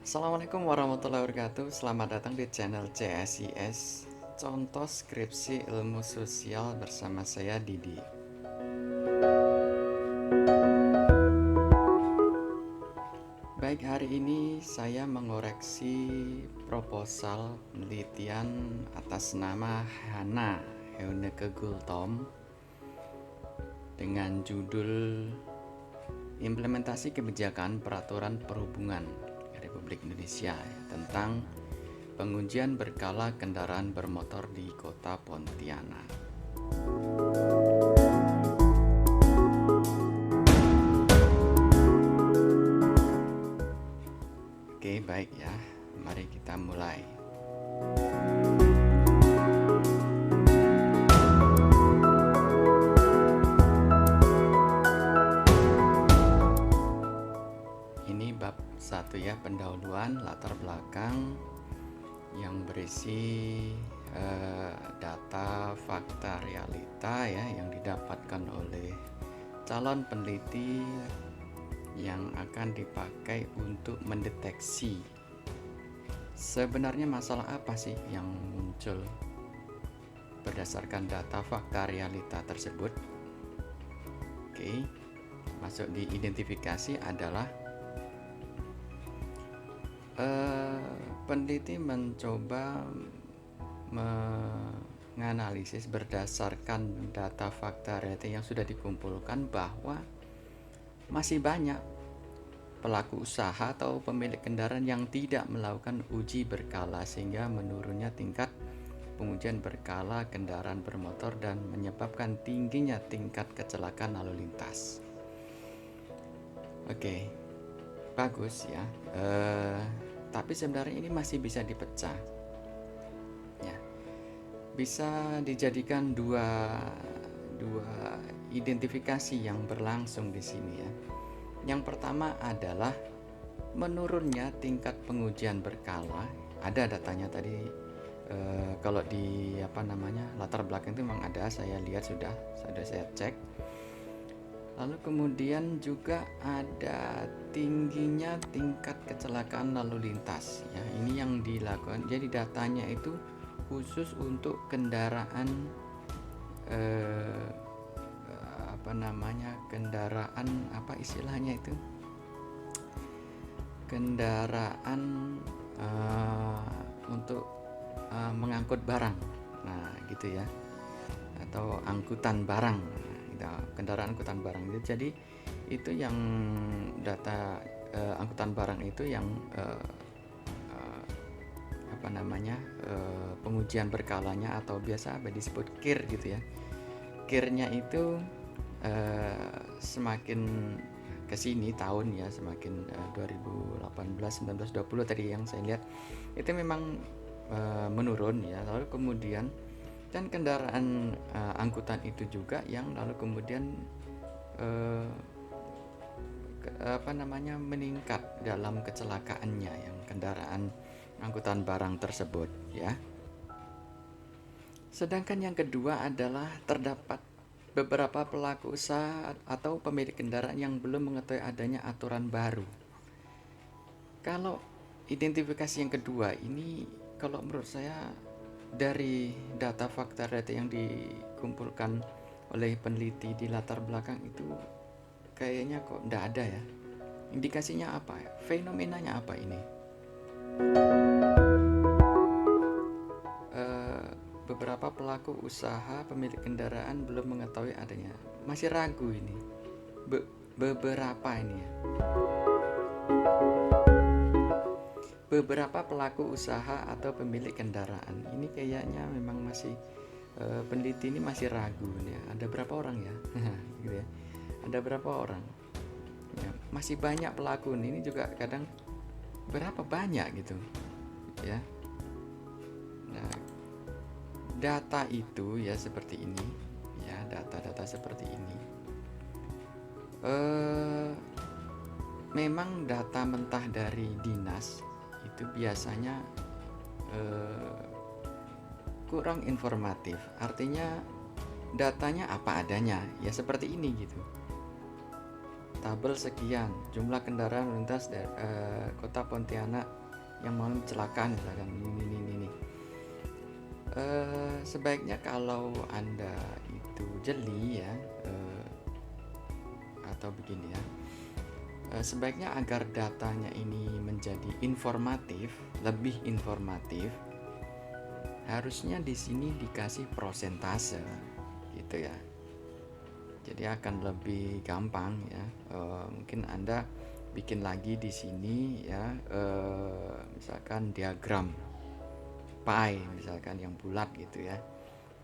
Assalamualaikum warahmatullahi wabarakatuh. Selamat datang di channel CSIS, Contoh Skripsi Ilmu Sosial bersama saya Didi. Baik, hari ini saya mengoreksi proposal penelitian atas nama Hana Heuneke Gultom dengan judul Implementasi Kebijakan Peraturan Perhubungan Republik Indonesia tentang pengujian berkala kendaraan bermotor di Kota Pontianak. Oke, baik ya. Mari kita mulai. Ini bab 1 ya, pendahuluan latar belakang yang berisi data, fakta, realita ya yang didapatkan oleh calon peneliti yang akan dipakai untuk mendeteksi sebenarnya masalah apa sih yang muncul berdasarkan data, fakta, realita tersebut. Oke, masuk di identifikasi adalah peneliti mencoba menganalisis berdasarkan data, fakta, realita yang sudah dikumpulkan bahwa masih banyak pelaku usaha atau pemilik kendaraan yang tidak melakukan uji berkala sehingga menurunnya tingkat pengujian berkala kendaraan bermotor dan menyebabkan tingginya tingkat kecelakaan lalu lintas. Oke, bagus ya. Tapi sebenarnya ini masih bisa dipecah. Ya, bisa dijadikan dua identifikasi yang berlangsung di sini ya. Yang pertama adalah menurunnya tingkat pengujian berkala. Ada datanya tadi, kalau di latar belakang itu memang ada, saya lihat sudah saya cek. Lalu kemudian juga ada tingginya tingkat kecelakaan lalu lintas ya. Ini yang dilakukan. Jadi datanya itu khusus untuk kendaraan kendaraan apa istilahnya itu? Kendaraan untuk mengangkut barang. Nah, gitu ya. Atau angkutan barang. Kendaraan angkutan barang itu. Jadi itu yang data angkutan barang itu yang pengujian berkalanya atau biasa disebut KIR gitu ya. KIR-nya itu semakin kesini tahun ya, semakin 2018, 19, 20 tadi yang saya lihat itu memang menurun ya. Lalu kemudian dan kendaraan angkutan itu juga yang lalu kemudian meningkat dalam kecelakaannya yang kendaraan angkutan barang tersebut ya. Sedangkan yang kedua adalah terdapat beberapa pelaku usaha atau pemilik kendaraan yang belum mengetahui adanya aturan baru. Kalau identifikasi yang kedua ini, kalau menurut saya dari data, fakta, data yang dikumpulkan oleh peneliti di latar belakang itu kayaknya kok tidak ada ya. Indikasinya apa ya? Fenomenanya apa ini? Beberapa pelaku usaha pemilik kendaraan belum mengetahui adanya, masih ragu ini. Beberapa ini ya. Beberapa pelaku usaha atau pemilik kendaraan ini kayaknya memang masih peneliti ini masih ragu nih ya. Ada berapa orang ya? Gitu ya. Ada berapa orang? Ya, masih banyak pelaku ini juga kadang berapa banyak gitu ya. Nah, data itu ya seperti ini ya, data-data seperti ini memang data mentah dari dinas itu biasanya kurang informatif. Artinya datanya apa adanya ya, seperti ini gitu tabel sekian, jumlah kendaraan melintas dari kota Pontianak yang mengalami kecelakaan misalkan ini. Sebaiknya kalau Anda itu jeli ya, atau begini ya, sebaiknya agar datanya ini menjadi informatif, lebih informatif, harusnya di sini dikasih prosentase gitu ya. Jadi akan lebih gampang ya. Mungkin Anda bikin lagi di sini ya, misalkan diagram pie misalkan yang bulat gitu ya.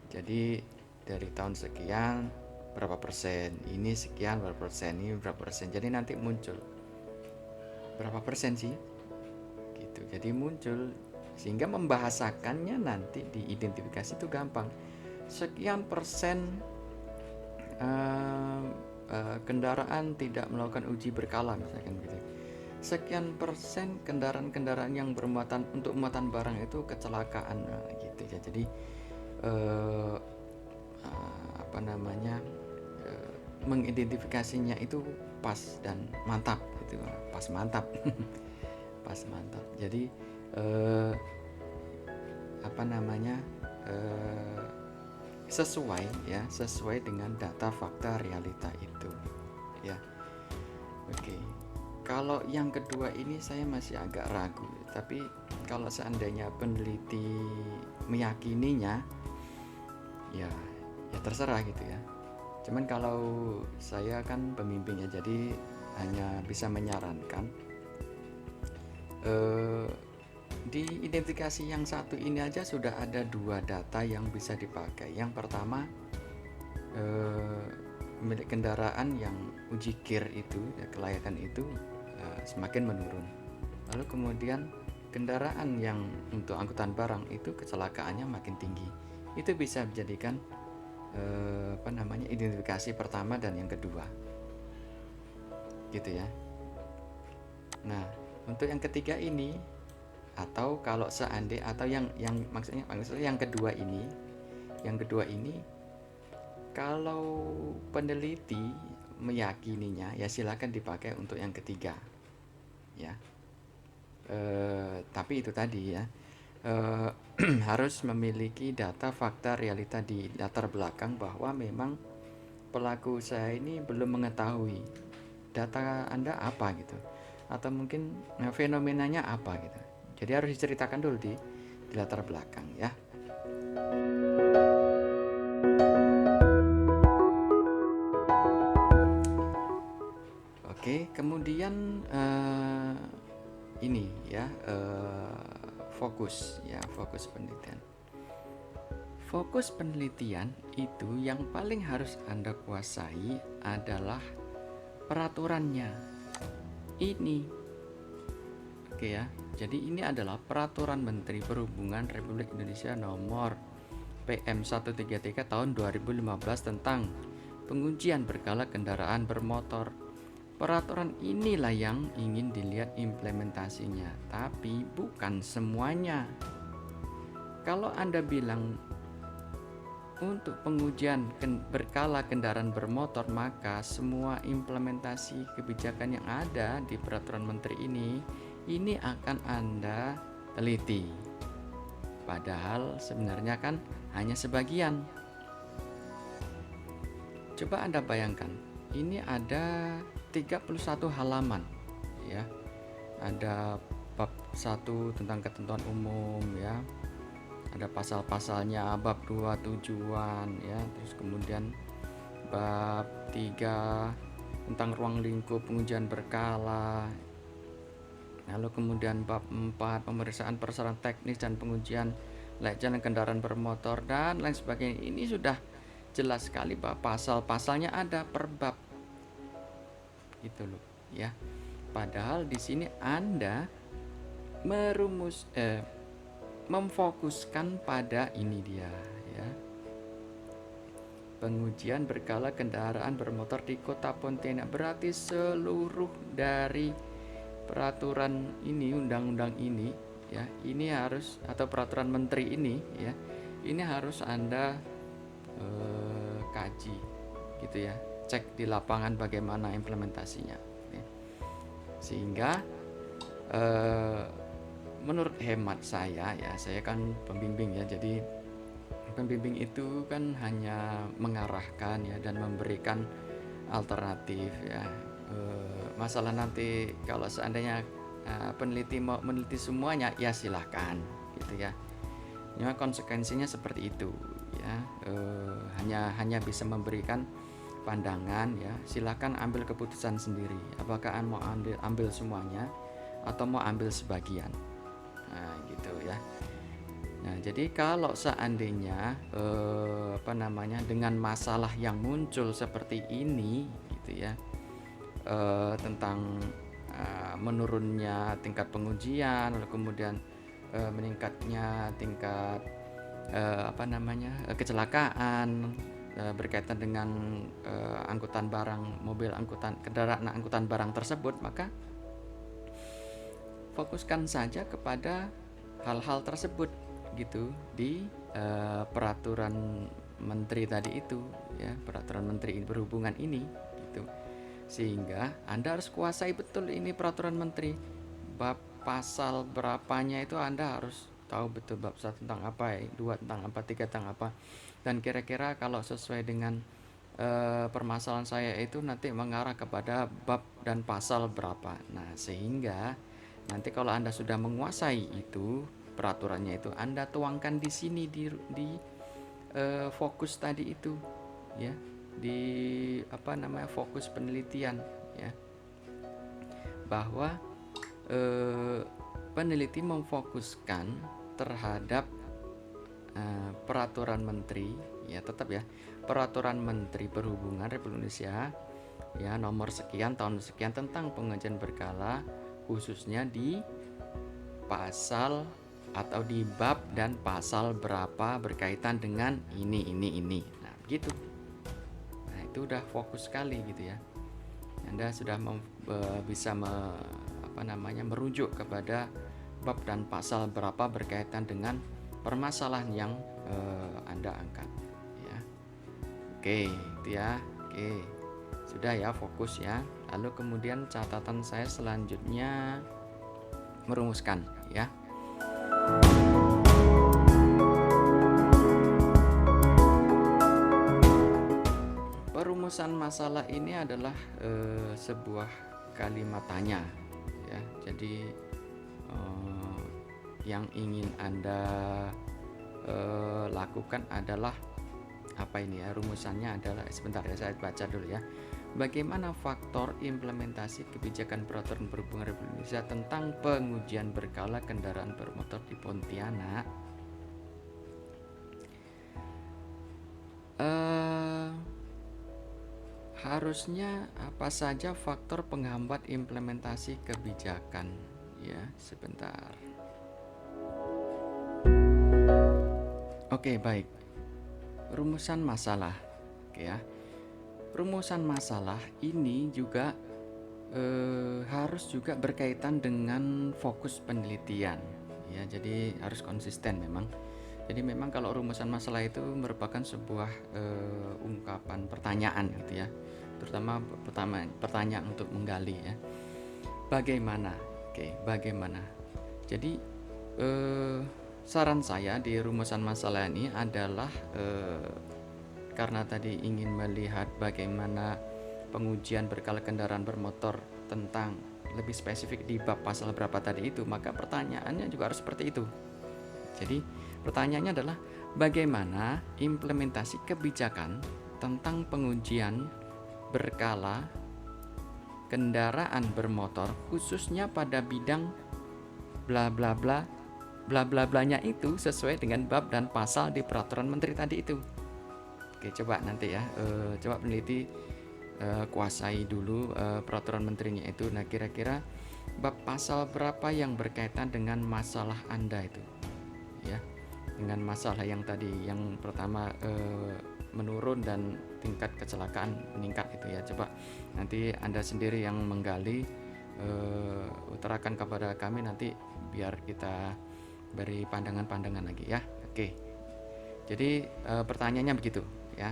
Jadi dari tahun sekian berapa persen, ini sekian berapa persen, ini berapa persen. Jadi nanti muncul berapa persen sih gitu. Jadi muncul, sehingga membahasakannya nanti di identifikasi itu gampang. Sekian persen kendaraan tidak melakukan uji berkala misalkan gitu. Sekian persen kendaraan-kendaraan yang bermuatan untuk muatan barang itu kecelakaan gitu ya. Jadi mengidentifikasinya itu pas dan mantap gitu, pas mantap. Pas mantap. Jadi sesuai dengan data fakta realita itu ya. Oke. Kalau yang kedua ini saya masih agak ragu, tapi kalau seandainya peneliti meyakininya ya terserah gitu ya. Cuman kalau saya kan pemimpinnya, jadi hanya bisa menyarankan di identifikasi yang satu ini aja sudah ada 2 data yang bisa dipakai. Yang pertama, milik kendaraan yang uji KIR itu ya, kelayakan itu semakin menurun. Lalu kemudian kendaraan yang untuk angkutan barang itu kecelakaannya makin tinggi. Itu bisa dijadikan identifikasi pertama dan yang kedua gitu ya. Nah, untuk yang ketiga ini, atau kalau seandainya, atau yang maksudnya yang kedua ini kalau peneliti meyakininya ya silakan dipakai untuk yang ketiga ya. Tapi itu tadi ya, harus memiliki data fakta realita di latar belakang bahwa memang pelaku usaha ini belum mengetahui data Anda apa gitu, atau mungkin fenomenanya apa gitu. Jadi harus diceritakan dulu di latar belakang ya. Oke, kemudian ini ya, fokus penelitian. Fokus penelitian itu yang paling harus Anda kuasai adalah peraturannya. Ini oke ya. Jadi ini adalah Peraturan Menteri Perhubungan Republik Indonesia nomor PM 133 tahun 2015 tentang pengujian berkala kendaraan bermotor. Peraturan inilah yang ingin dilihat implementasinya, tapi bukan semuanya. Kalau Anda bilang untuk pengujian berkala kendaraan bermotor, maka semua implementasi kebijakan yang ada di peraturan menteri ini akan Anda teliti. Padahal sebenarnya kan hanya sebagian. Coba Anda bayangkan, ini ada 31 halaman ya. Ada bab 1 tentang ketentuan umum ya. Ada pasal-pasalnya, bab 2 tujuan ya, terus kemudian bab 3 tentang ruang lingkup pengujian berkala. Lalu kemudian bab 4 pemeriksaan persyaratan teknis dan pengujian layak jalan kendaraan bermotor dan lain sebagainya. Ini sudah jelas sekali bahwa pasal-pasalnya ada per bab. Gitu loh ya. Padahal di sini Anda memfokuskan pada ini dia ya. Pengujian berkala kendaraan bermotor di Kota Pontianak, berarti seluruh dari peraturan ini, undang-undang ini ya, ini harus, atau peraturan menteri ini ya, ini harus Anda kaji gitu ya. cek di lapangan bagaimana implementasinya. Oke. Sehingga menurut hemat saya ya, saya kan pembimbing ya, jadi pembimbing itu kan hanya mengarahkan ya dan memberikan alternatif ya. Masalah nanti kalau seandainya peneliti mau meneliti semuanya ya silahkan gitu ya. Ya konsekuensinya seperti itu ya. Hanya bisa memberikan pandangan ya. Silahkan ambil keputusan sendiri. Apakah mau ambil semuanya atau mau ambil sebagian. Nah gitu ya. Nah, jadi kalau seandainya dengan masalah yang muncul seperti ini gitu ya, tentang menurunnya tingkat pengujian, lalu kemudian meningkatnya tingkat kecelakaan berkaitan dengan angkutan barang, kendaraan angkutan barang tersebut, maka fokuskan saja kepada hal-hal tersebut gitu di peraturan menteri tadi itu ya, peraturan menteri perhubungan ini gitu. Sehingga Anda harus kuasai betul ini peraturan menteri, bab pasal berapanya itu Anda harus tahu betul, bab 1 tentang apa, 2 tentang apa, 3 tentang apa, dan kira-kira kalau sesuai dengan permasalahan saya itu nanti mengarah kepada bab dan pasal berapa. Nah, sehingga nanti kalau Anda sudah menguasai itu peraturannya, itu Anda tuangkan di sini di fokus tadi itu ya, di fokus penelitian ya, bahwa peneliti memfokuskan terhadap peraturan menteri ya, tetap ya, peraturan menteri perhubungan Republik Indonesia ya nomor sekian tahun sekian tentang pengujian berkala, khususnya di pasal atau di bab dan pasal berapa berkaitan dengan ini. Nah, begitu. Nah, itu udah fokus sekali gitu ya. Anda sudah bisa merujuk kepada bab dan pasal berapa berkaitan dengan permasalahan yang Anda angkat ya. Oke, itu ya. Oke. Sudah ya, fokus ya. Lalu kemudian catatan saya selanjutnya merumuskan ya. Perumusan masalah ini adalah sebuah kalimat tanya ya. Jadi yang ingin Anda lakukan adalah apa ini ya, rumusannya adalah, sebentar ya saya baca dulu ya. Bagaimana faktor implementasi kebijakan peraturan perhubungan Republik Indonesia tentang pengujian berkala kendaraan bermotor di Pontianak harusnya apa saja faktor penghambat implementasi kebijakan ya, sebentar. Oke, baik. Rumusan masalah. Oke ya. Rumusan masalah ini juga harus juga berkaitan dengan fokus penelitian ya, jadi harus konsisten memang. Jadi memang kalau rumusan masalah itu merupakan sebuah ungkapan pertanyaan gitu ya, terutama pertanyaan untuk menggali ya, bagaimana. Oke, bagaimana. Jadi saran saya di rumusan masalah ini adalah karena tadi ingin melihat bagaimana pengujian berkala kendaraan bermotor tentang lebih spesifik di bab pasal berapa tadi itu, maka pertanyaannya juga harus seperti itu. Jadi pertanyaannya adalah bagaimana implementasi kebijakan tentang pengujian berkala kendaraan bermotor khususnya pada bidang bla bla bla bla bla blanya itu sesuai dengan bab dan pasal di peraturan menteri tadi itu. Oke, coba nanti ya, coba peneliti kuasai dulu peraturan menterinya itu. Nah, kira-kira bab pasal berapa yang berkaitan dengan masalah Anda itu ya, dengan masalah yang tadi, yang pertama menurun dan tingkat kecelakaan meningkat itu ya. Coba nanti Anda sendiri yang menggali, utarakan kepada kami nanti biar kita beri pandangan-pandangan lagi ya. Oke, jadi pertanyaannya begitu ya.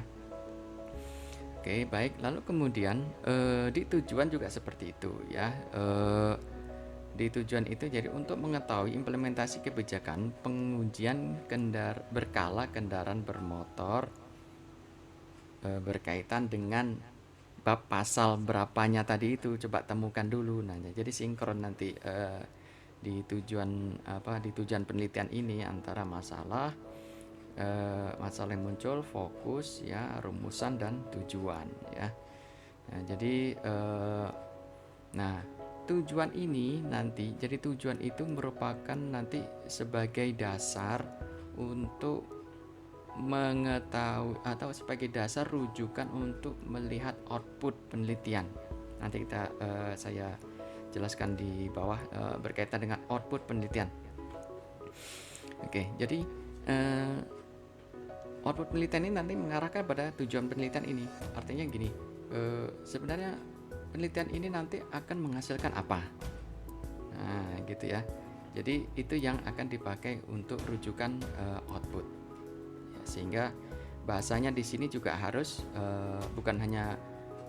Oke, baik. Lalu kemudian di tujuan juga seperti itu ya. Di tujuan itu jadi untuk mengetahui implementasi kebijakan pengujian berkala kendaraan bermotor berkaitan dengan bab pasal berapanya tadi itu, coba temukan dulu. Nah, jadi sinkron nanti di tujuan penelitian ini antara masalah yang muncul, fokus ya, rumusan dan tujuan ya. Nah, jadi tujuan ini nanti, jadi tujuan itu merupakan nanti sebagai dasar untuk mengetahui atau sebagai dasar rujukan untuk melihat output penelitian. Nanti saya jelaskan di bawah berkaitan dengan output penelitian. Oke, jadi output penelitian ini nanti mengarahkan pada tujuan penelitian ini. Artinya gini, sebenarnya penelitian ini nanti akan menghasilkan apa? Nah, gitu ya. Jadi itu yang akan dipakai untuk rujukan output. Sehingga bahasanya di sini juga harus bukan hanya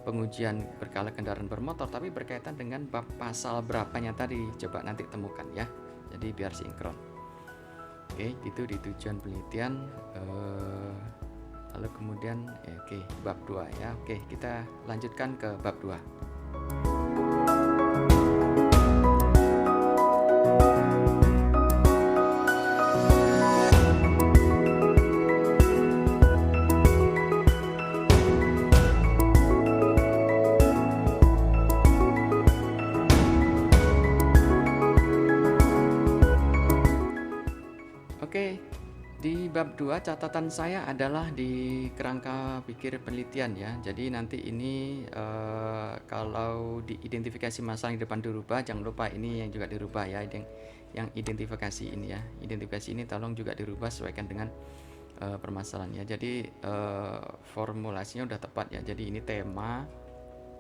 pengujian berkala kendaraan bermotor, tapi berkaitan dengan bab pasal berapanya tadi. Coba nanti temukan ya. Jadi biar sinkron. Oke, itu di tujuan penelitian. Lalu kemudian bab 2 ya. Oke, kita lanjutkan ke bab 2. Oke, di bab 2 catatan saya adalah di kerangka pikir penelitian ya. Jadi nanti ini kalau diidentifikasi masalah yang depan dirubah, jangan lupa ini yang juga dirubah ya, yang identifikasi ini ya. Identifikasi ini tolong juga dirubah sesuaikan dengan permasalahan ya. Jadi formulasinya udah tepat ya. Jadi ini tema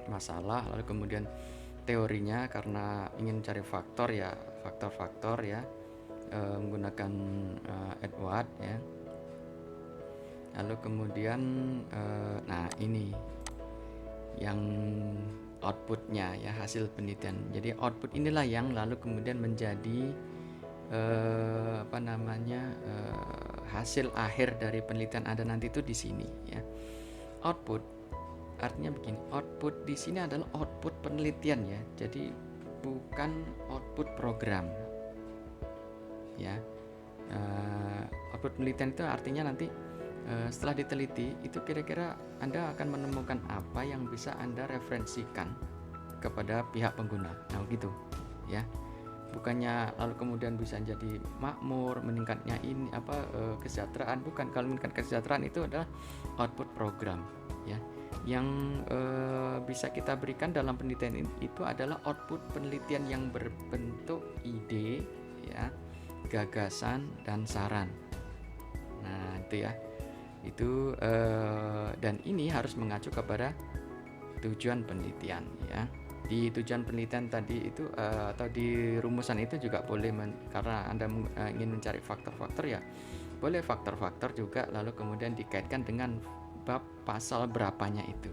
masalah, lalu kemudian teorinya karena ingin cari faktor ya, faktor-faktor ya. Menggunakan Edward ya. Lalu kemudian nah ini yang outputnya ya, hasil penelitian. Jadi output inilah yang lalu kemudian menjadi hasil akhir dari penelitian Anda nanti itu di sini ya. Output artinya begini, output di sini adalah output penelitian ya. Jadi bukan output program. Ya, output penelitian itu artinya nanti setelah diteliti itu kira-kira Anda akan menemukan apa yang bisa Anda referensikan kepada pihak pengguna. Nah gitu ya, bukannya lalu kemudian bisa jadi makmur, meningkatnya ini kesejahteraan, bukan. Kalau meningkat kesejahteraan itu adalah output program ya. Yang bisa kita berikan dalam penelitian itu adalah output penelitian yang berbentuk ide ya, gagasan dan saran. Nah itu ya, itu dan ini harus mengacu kepada tujuan penelitian ya. Di tujuan penelitian tadi itu atau di rumusan itu juga boleh karena Anda ingin mencari faktor-faktor ya, boleh faktor-faktor juga lalu kemudian dikaitkan dengan bab pasal berapanya itu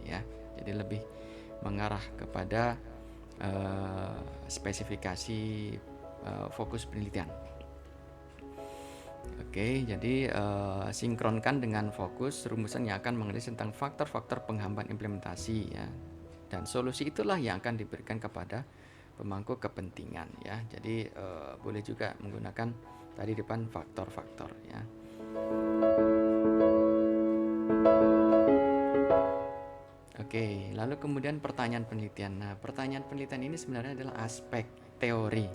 ya. Jadi lebih mengarah kepada spesifikasi fokus penelitian. Oke, jadi sinkronkan dengan fokus rumusan yang akan menganalisis tentang faktor-faktor penghambat implementasi ya. Dan solusi itulah yang akan diberikan kepada pemangku kepentingan ya. Jadi boleh juga menggunakan tadi depan faktor-faktor ya. Oke, lalu kemudian pertanyaan penelitian. Nah, pertanyaan penelitian ini sebenarnya adalah aspek teori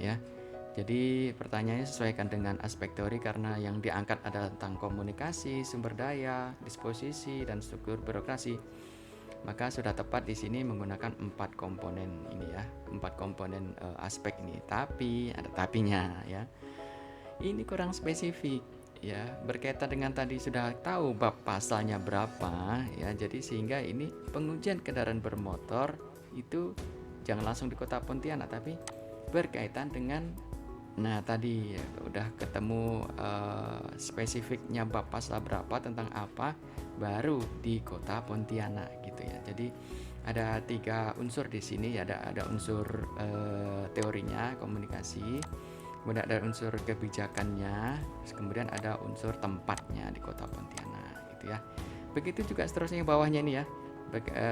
ya. Jadi pertanyaannya sesuaikan dengan aspek teori karena yang diangkat adalah tentang komunikasi, sumber daya, disposisi, dan struktur birokrasi. Maka sudah tepat di sini menggunakan 4 komponen ini ya, 4 komponen aspek ini. Tapi ada tapinya ya. Ini kurang spesifik ya, berkaitan dengan tadi sudah tahu bab pasalnya berapa ya. Jadi sehingga ini pengujian kendaraan bermotor itu jangan langsung di Kota Pontianak, tapi berkaitan dengan Nah, tadi ya, udah ketemu spesifiknya bab pasal berapa tentang apa, baru di Kota Pontianak gitu ya. Jadi ada 3 unsur di sini ya, ada unsur teorinya, komunikasi, kemudian ada unsur kebijakannya, kemudian ada unsur tempatnya di Kota Pontianak gitu ya. Begitu juga seterusnya bawahnya ini ya.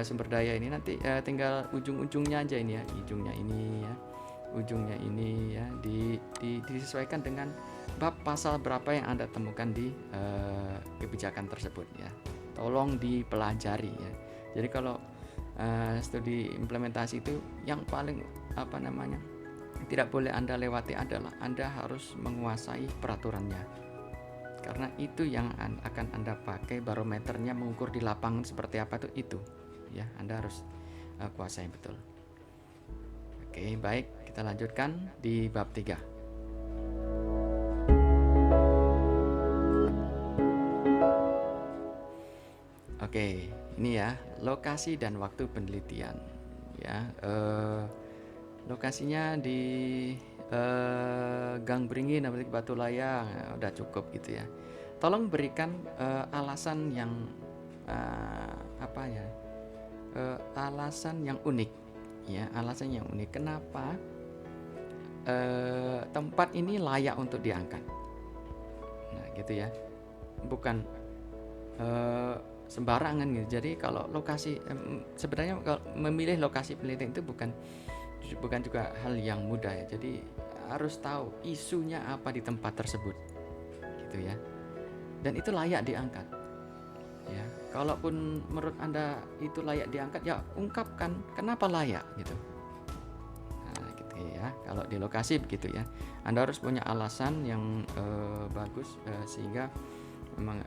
Sumber daya ini nanti tinggal ujung-ujungnya aja ini ya, ujungnya ini ya, ujungnya ini ya, disesuaikan dengan bab pasal berapa yang Anda temukan di kebijakan tersebut ya. Tolong dipelajari ya. Jadi kalau studi implementasi itu yang paling tidak boleh Anda lewati adalah Anda harus menguasai peraturannya, karena itu yang akan Anda pakai barometernya mengukur di lapangan seperti apa itu ya, Anda harus kuasai betul. Oke, baik, kita lanjutkan di bab 3. Oke, ini ya, lokasi dan waktu penelitian ya. Lokasinya di Gang Beringin, Batu Layang, ya, udah cukup gitu ya. Tolong berikan alasan yang alasan yang unik ya, alasan yang unik kenapa tempat ini layak untuk diangkat. Nah, gitu ya. Bukan sembarangan gitu. Jadi kalau lokasi sebenarnya kalau memilih lokasi penelitian itu bukan juga hal yang mudah ya. Jadi harus tahu isunya apa di tempat tersebut gitu ya, dan itu layak diangkat ya. Kalaupun menurut Anda itu layak diangkat, ya ungkapkan kenapa layak gitu. Nah, gitu ya. Kalau di lokasi begitu ya, Anda harus punya alasan yang bagus sehingga memang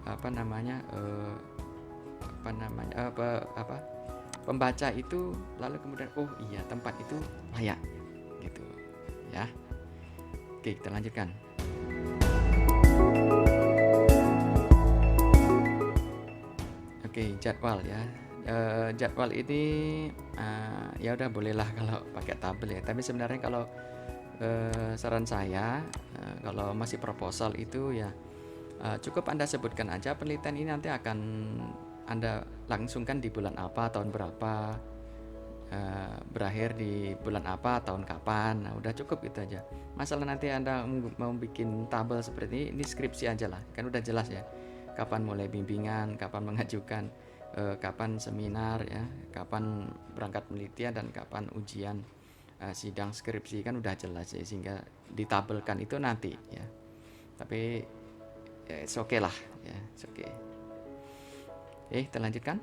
pembaca itu lalu kemudian oh iya tempat itu layak gitu ya. Oke, kita lanjutkan. Oke, jadwal ya. Jadwal ini ya udah bolehlah kalau pakai tabel ya, tapi sebenarnya kalau saran saya kalau masih proposal itu ya cukup Anda sebutkan aja penelitian ini nanti akan Anda langsungkan di bulan apa, tahun berapa, berakhir di bulan apa, tahun kapan. Nah, udah cukup itu aja. Masalah nanti Anda mau bikin tabel seperti ini skripsi aja lah, kan udah jelas ya. Kapan mulai bimbingan, kapan mengajukan, kapan seminar ya, kapan berangkat penelitian, dan kapan ujian sidang skripsi, kan udah jelas ya, sehingga ditabelkan itu nanti ya. Tapi ya it's okay lah ya, it's okay. Kita lanjutkan.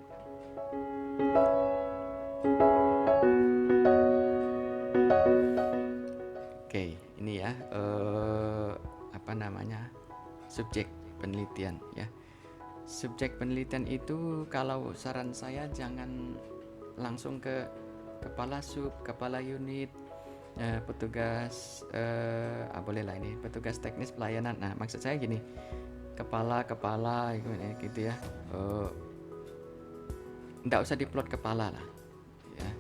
Oke, ini ya subjek penelitian ya. Subjek penelitian itu kalau saran saya jangan langsung ke kepala sub, kepala unit, petugas boleh lah ini petugas teknis pelayanan. Nah, maksud saya gini, kepala gitu ya. Nggak usah diplot kepala lah ya.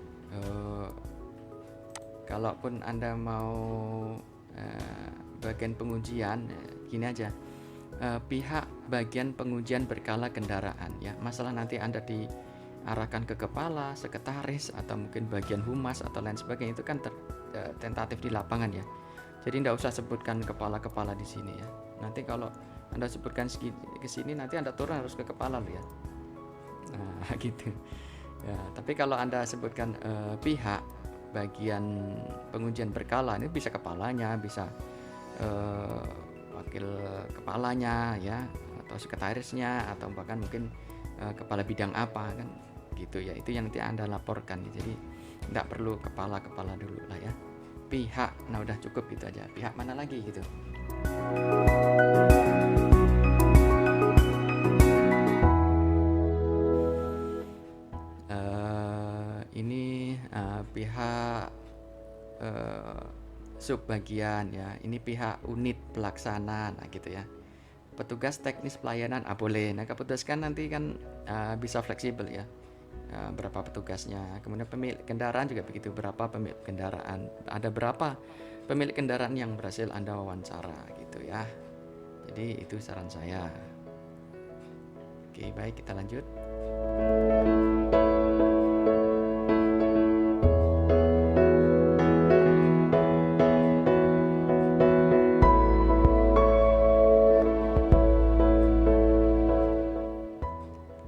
Kalaupun Anda mau bagian pengujian, gini aja, pihak bagian pengujian berkala kendaraan ya. Masalah nanti Anda diarahkan ke kepala, sekretaris, atau mungkin bagian humas atau lain sebagainya, itu kan tentatif di lapangan ya. Jadi nggak usah sebutkan kepala-kepala di sini ya. Nanti kalau Anda sebutkan ke sini, nanti Anda turun harus ke kepala loh ya. Nah, gitu ya. Tapi kalau Anda sebutkan pihak bagian pengujian berkala, ini bisa kepalanya, bisa wakil kepalanya ya, atau sekretarisnya, atau bahkan mungkin kepala bidang apa kan gitu ya. Itu yang nanti Anda laporkan. Jadi tidak perlu kepala-kepala dulu lah ya. Pihak, nah udah cukup gitu aja. Pihak mana lagi gitu. Ini pihak subbagian ya. Ini pihak unit pelaksana, nah gitu ya. Petugas teknis pelayanan boleh. Nah, keputuskan nanti kan bisa fleksibel ya. berapa petugasnya. Kemudian pemilik kendaraan juga begitu, berapa pemilik kendaraan, ada berapa pemilik kendaraan yang berhasil Anda wawancara gitu ya. Jadi itu saran saya. Oke, baik, kita lanjut.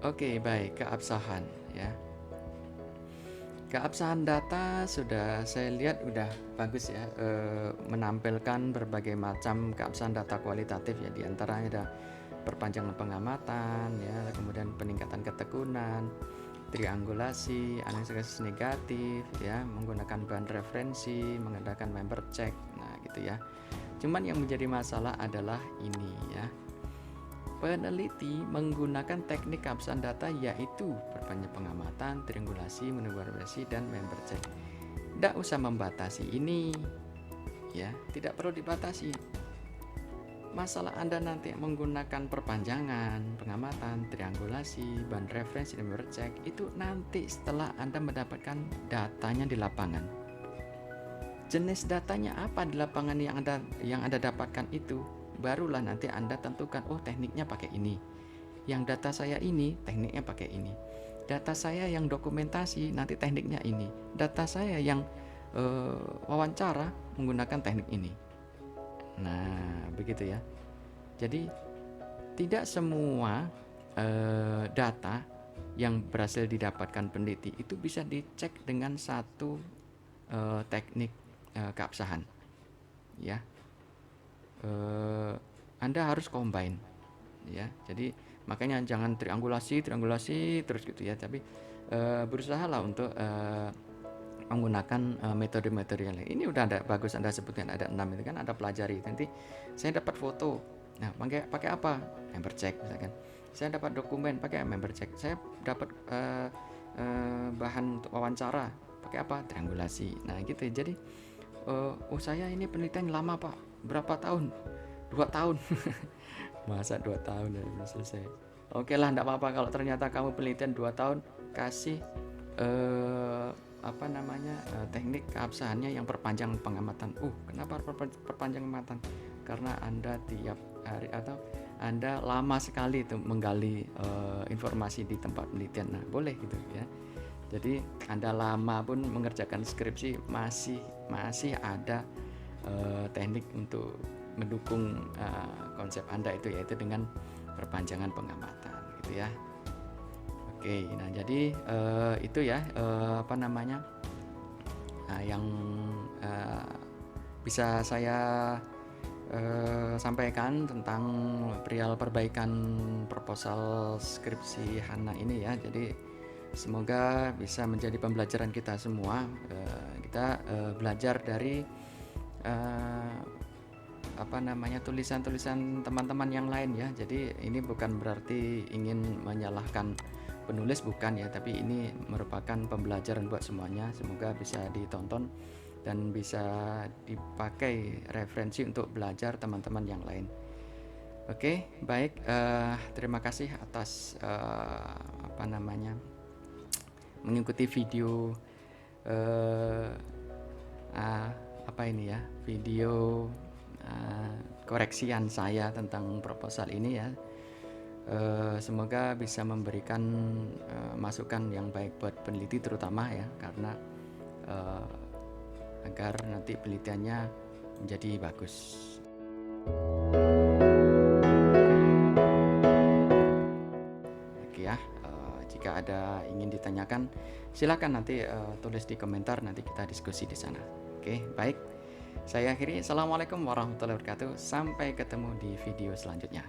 Oke, baik, keabsahan ya. Keabsahan data sudah saya lihat udah bagus ya, menampilkan berbagai macam keabsahan data kualitatif ya, diantaranya ada perpanjangan pengamatan ya, kemudian peningkatan ketekunan, triangulasi, analisis negatif ya, menggunakan bahan referensi, mengadakan member check, nah gitu ya. Cuman yang menjadi masalah adalah ini ya, peneliti menggunakan teknik keabsahan data yaitu perpanjangan pengamatan, triangulasi, menunggu referensi, dan member check. Tidak usah membatasi ini ya, tidak perlu dibatasi. Masalah Anda nanti menggunakan perpanjangan pengamatan, triangulasi, bahan referensi, dan member check itu nanti setelah Anda mendapatkan datanya di lapangan. Jenis datanya apa di lapangan yang Anda dapatkan itu, barulah nanti Anda tentukan, oh tekniknya pakai ini, yang data saya ini tekniknya pakai ini, data saya yang dokumentasi nanti tekniknya ini, data saya yang wawancara menggunakan teknik ini. Nah begitu ya. Jadi tidak semua data yang berhasil didapatkan peneliti itu bisa dicek dengan satu teknik keabsahan ya. Anda harus combine ya, jadi makanya jangan triangulasi terus gitu ya, tapi berusahalah untuk menggunakan metode-metode yang lain. Ini udah ada bagus Anda sebutkan, ada 6 itu kan, Anda pelajari. Nanti saya dapat foto, nah pakai apa? Member check misalkan. Saya dapat dokumen, pakai member check. Saya dapat bahan untuk wawancara, pakai apa? Triangulasi. Nah gitu ya. Jadi oh saya ini penelitian lama Pak, berapa tahun? 2 tahun. Masa 2 tahun ya belum selesai. Oke lah, enggak apa-apa kalau ternyata kamu penelitian 2 tahun, kasih teknik keabsahannya yang perpanjang pengamatan. Kenapa perpanjang pengamatan? Karena Anda tiap hari atau Anda lama sekali itu menggali informasi di tempat penelitian. Nah, boleh gitu ya. Jadi Anda lama pun mengerjakan skripsi masih ada teknik untuk mendukung konsep Anda itu, yaitu dengan perpanjangan pengamatan gitu ya. Oke, nah jadi itu ya yang bisa saya sampaikan tentang perihal perbaikan proposal skripsi Hana ini ya. Jadi semoga bisa menjadi pembelajaran kita semua. Kita belajar dari tulisan-tulisan teman-teman yang lain ya. Jadi ini bukan berarti ingin menyalahkan penulis, bukan ya, tapi ini merupakan pembelajaran buat semuanya. Semoga bisa ditonton dan bisa dipakai referensi untuk belajar teman-teman yang lain. Oke, baik, terima kasih atas mengikuti video video koreksian saya tentang proposal ini ya. Semoga bisa memberikan masukan yang baik buat peneliti terutama ya, karena agar nanti penelitiannya menjadi bagus. Oke ya, jika ada ingin ditanyakan silakan nanti tulis di komentar, nanti kita diskusi di sana. Oke, baik. Saya akhiri. Assalamualaikum warahmatullahi wabarakatuh. Sampai ketemu di video selanjutnya.